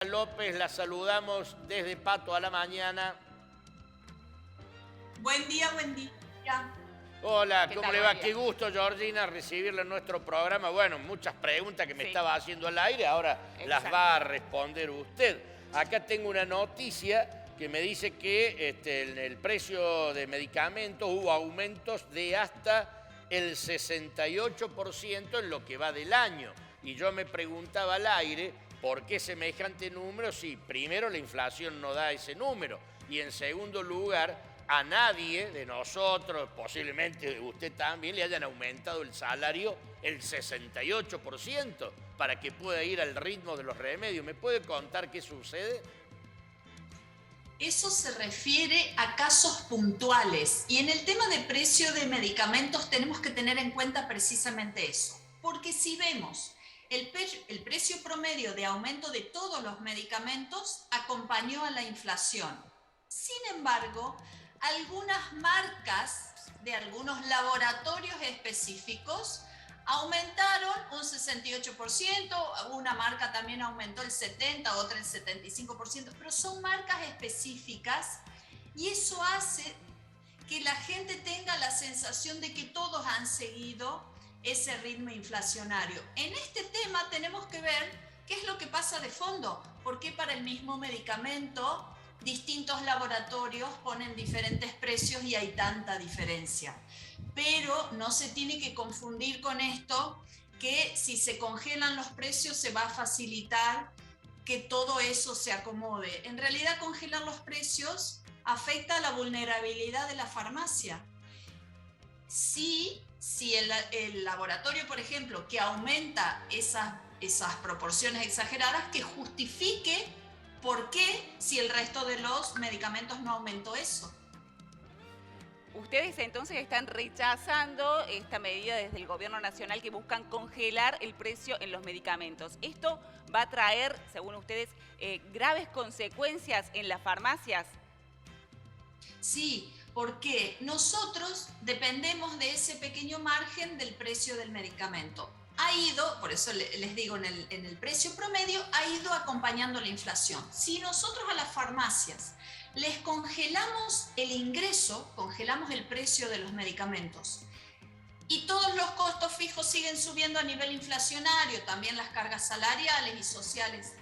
López, la saludamos desde Pato a la Mañana. Buen día, buen día. Hola, ¿Qué ¿cómo tal? le Buen va? día. Qué gusto, Georgina, recibirla en nuestro programa. Bueno, muchas preguntas que me Sí. estaba haciendo al aire, ahora las Exacto. va a responder usted. Acá tengo una noticia que me dice que en el precio de medicamentos hubo aumentos de hasta el 68% en lo que va del año. Y yo me preguntaba al aire, ¿por qué semejante número? Si primero la inflación no da ese número y en segundo lugar, a nadie de nosotros, posiblemente usted también, le hayan aumentado el salario el 68% para que pueda ir al ritmo de los remedios. ¿Me puede contar qué sucede? Eso se refiere a casos puntuales y en el tema de precio de medicamentos tenemos que tener en cuenta precisamente eso, porque si vemos el precio promedio de aumento de todos los medicamentos acompañó a la inflación. Sin embargo, algunas marcas de algunos laboratorios específicos aumentaron un 68%, una marca también aumentó el 70%, otra el 75%, pero son marcas específicas y eso hace que la gente tenga la sensación de que todos han seguido ese ritmo inflacionario. En este tema tenemos que ver qué es lo que pasa de fondo, por qué para el mismo medicamento distintos laboratorios ponen diferentes precios y hay tanta diferencia. Pero no se tiene que confundir con esto, que si se congelan los precios se va a facilitar que todo eso se acomode. En realidad, congelar los precios afecta a la vulnerabilidad de la farmacia. Si el laboratorio, por ejemplo, que aumenta esas proporciones exageradas, que justifique por qué si el resto de los medicamentos no aumentó eso. Ustedes entonces están rechazando esta medida desde el gobierno nacional que buscan congelar el precio en los medicamentos. ¿Esto va a traer, según ustedes, graves consecuencias en las farmacias? Sí, porque nosotros dependemos de ese pequeño margen del precio del medicamento. Ha ido, por eso les digo, en el precio promedio, ha ido acompañando la inflación. Si nosotros a las farmacias les congelamos el ingreso, congelamos el precio de los medicamentos, y todos los costos fijos siguen subiendo a nivel inflacionario, también las cargas salariales y sociales,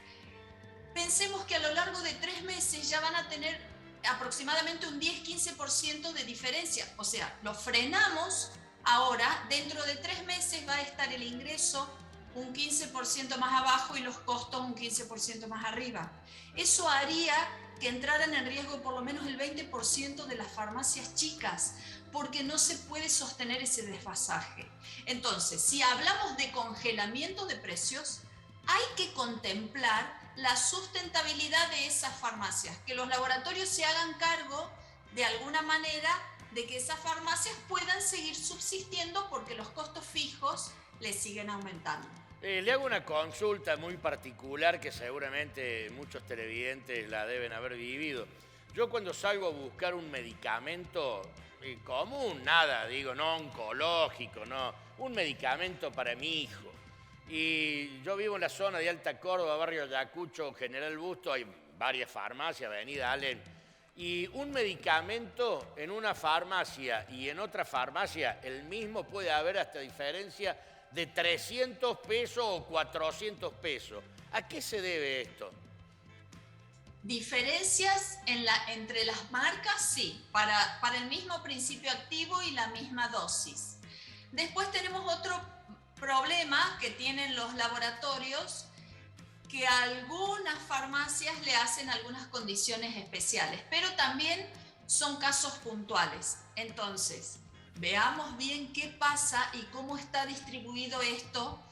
pensemos que a lo largo de 3 meses ya van a tener aproximadamente un 10-15% de diferencia. O sea, lo frenamos ahora, dentro de 3 meses va a estar el ingreso un 15% más abajo y los costos un 15% más arriba. Eso haría que entraran en riesgo por lo menos el 20% de las farmacias chicas, porque no se puede sostener ese desfasaje. Entonces, si hablamos de congelamiento de precios, hay que contemplar la sustentabilidad de esas farmacias, que los laboratorios se hagan cargo de alguna manera de que esas farmacias puedan seguir subsistiendo porque los costos fijos les siguen aumentando. Le hago una consulta muy particular que seguramente muchos televidentes la deben haber vivido. Yo cuando salgo a buscar un medicamento común, nada, digo, no oncológico, no, un medicamento para mi hijo. Y yo vivo en la zona de Alta Córdoba, barrio Ayacucho, General Busto, hay varias farmacias, Avenida Allen. Y un medicamento en una farmacia y en otra farmacia, el mismo, puede haber hasta diferencia de 300 pesos o 400 pesos. ¿A qué se debe esto? Diferencias entre las marcas, sí, para el mismo principio activo y la misma dosis. Después tenemos otro problema que tienen los laboratorios, que a algunas farmacias le hacen algunas condiciones especiales, pero también son casos puntuales. Entonces, veamos bien qué pasa y cómo está distribuido esto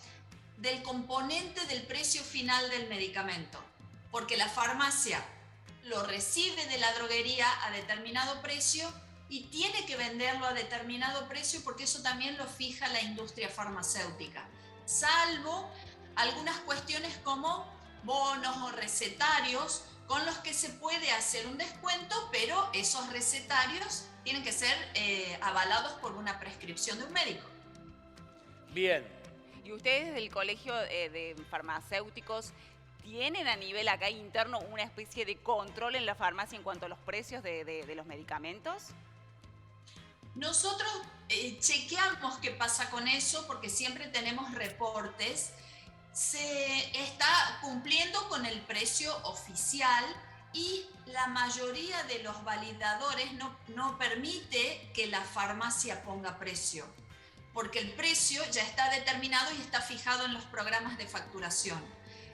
del componente del precio final del medicamento, porque la farmacia lo recibe de la droguería a determinado precio y tiene que venderlo a determinado precio porque eso también lo fija la industria farmacéutica, salvo algunas cuestiones como bonos o recetarios con los que se puede hacer un descuento, pero esos recetarios tienen que ser avalados por una prescripción de un médico. Bien. Y ustedes del Colegio de Farmacéuticos, ¿tienen a nivel acá interno una especie de control en la farmacia en cuanto a los precios de los medicamentos? Nosotros chequeamos qué pasa con eso porque siempre tenemos reportes. Se está cumpliendo con el precio oficial y la mayoría de los validadores no permite que la farmacia ponga precio, porque el precio ya está determinado y está fijado en los programas de facturación.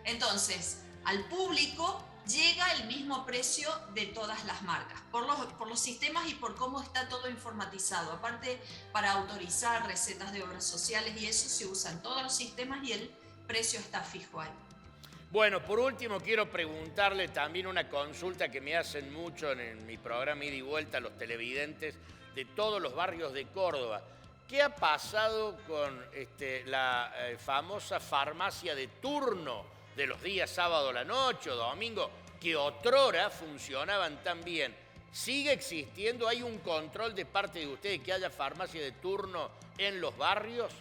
Entonces, al público llega el mismo precio de todas las marcas, por los sistemas y por cómo está todo informatizado. Aparte, para autorizar recetas de obras sociales y eso se usan todos los sistemas y el precio está fijo ahí. Bueno, por último quiero preguntarle también una consulta que me hacen mucho en mi programa Ida y Vuelta los televidentes de todos los barrios de Córdoba. ¿Qué ha pasado con la famosa farmacia de turno de los días sábado a la noche o domingo, que otrora funcionaban tan bien? ¿Sigue existiendo? ¿Hay un control de parte de ustedes que haya farmacia de turno en los barrios?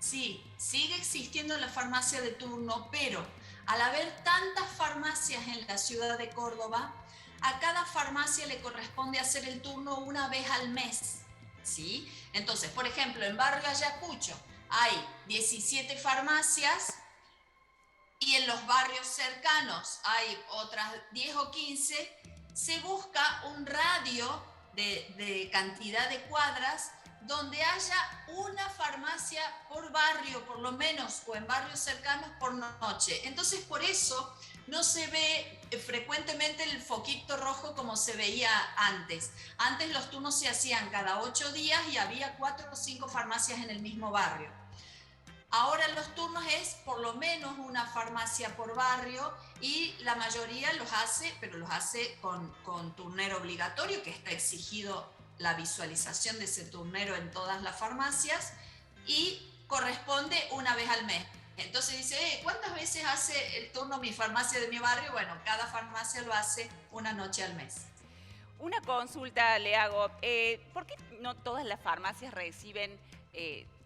Sí, sigue existiendo la farmacia de turno, pero al haber tantas farmacias en la ciudad de Córdoba, a cada farmacia le corresponde hacer el turno una vez al mes, ¿sí? Entonces, por ejemplo, en Barrio Ayacucho hay 17 farmacias y en los barrios cercanos hay otras 10 o 15, se busca un radio de cantidad de cuadras donde haya una farmacia por barrio, por lo menos, o en barrios cercanos por noche. Entonces, por eso no se ve frecuentemente el foquito rojo como se veía antes. Antes los turnos se hacían cada 8 días y había 4 o 5 farmacias en el mismo barrio. Ahora los turnos es por lo menos una farmacia por barrio y la mayoría los hace, pero los hace con turnero obligatorio, que está exigido la visualización de ese turnero en todas las farmacias y corresponde una vez al mes. Entonces dice, ¿cuántas veces hace el turno mi farmacia de mi barrio? Bueno, cada farmacia lo hace una noche al mes. Una consulta le hago, ¿por qué no todas las farmacias reciben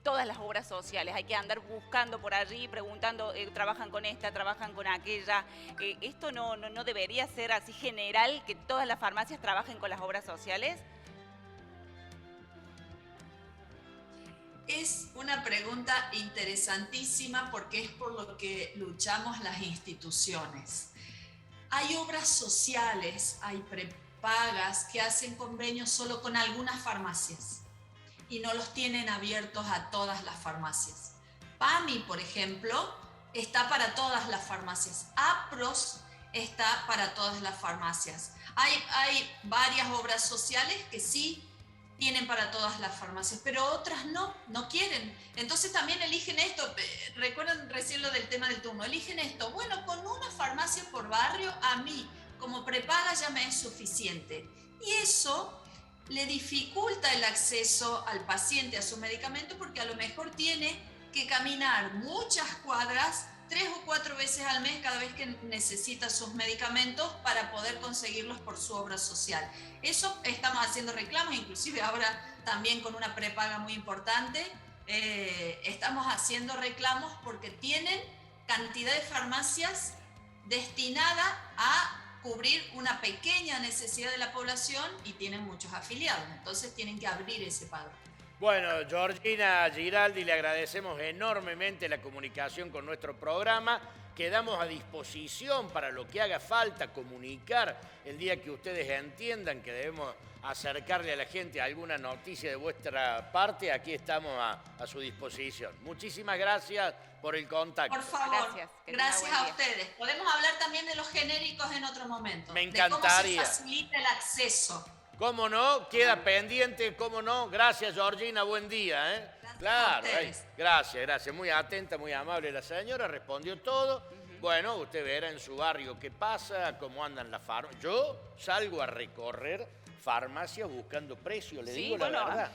todas las obras sociales? Hay que andar buscando por allí, preguntando, trabajan con esta, trabajan con aquella. ¿Esto no debería ser así general, que todas las farmacias trabajen con las obras sociales? Es una pregunta interesantísima porque es por lo que luchamos las instituciones. Hay obras sociales, hay prepagas que hacen convenios solo con algunas farmacias y no los tienen abiertos a todas las farmacias. PAMI, por ejemplo, está para todas las farmacias. APROS está para todas las farmacias. Hay varias obras sociales que sí tienen para todas las farmacias, pero otras no quieren. Entonces también eligen esto. Recuerdan recién lo del tema del turno. Eligen esto. Bueno, con una farmacia por barrio, a mí, como prepaga, ya me es suficiente. Y eso le dificulta el acceso al paciente a su medicamento porque a lo mejor tiene que caminar muchas cuadras 3 o 4 veces al mes cada vez que necesita sus medicamentos para poder conseguirlos por su obra social. Eso estamos haciendo reclamos, inclusive ahora también con una prepaga muy importante, estamos haciendo reclamos porque tienen cantidad de farmacias destinada a cubrir una pequeña necesidad de la población y tienen muchos afiliados, entonces tienen que abrir ese padrón. Bueno, Georgina Giraldi, le agradecemos enormemente la comunicación con nuestro programa. Quedamos a disposición para lo que haga falta comunicar el día que ustedes entiendan que debemos acercarle a la gente alguna noticia de vuestra parte. Aquí estamos a su disposición. Muchísimas gracias por el contacto. Por favor, gracias a día. ustedes. Podemos hablar también de los genéricos en otro momento. Me encantaría. De cómo se facilita el acceso. ¿Cómo no? Queda pendiente, ¿cómo no? Gracias, Georgina, buen día. Gracias claro, a ustedes. Gracias. Muy atenta, muy amable la señora, respondió todo. Bueno, usted verá en su barrio qué pasa, cómo andan las farmacias. Yo salgo a recorrer farmacias buscando precios, le digo la verdad.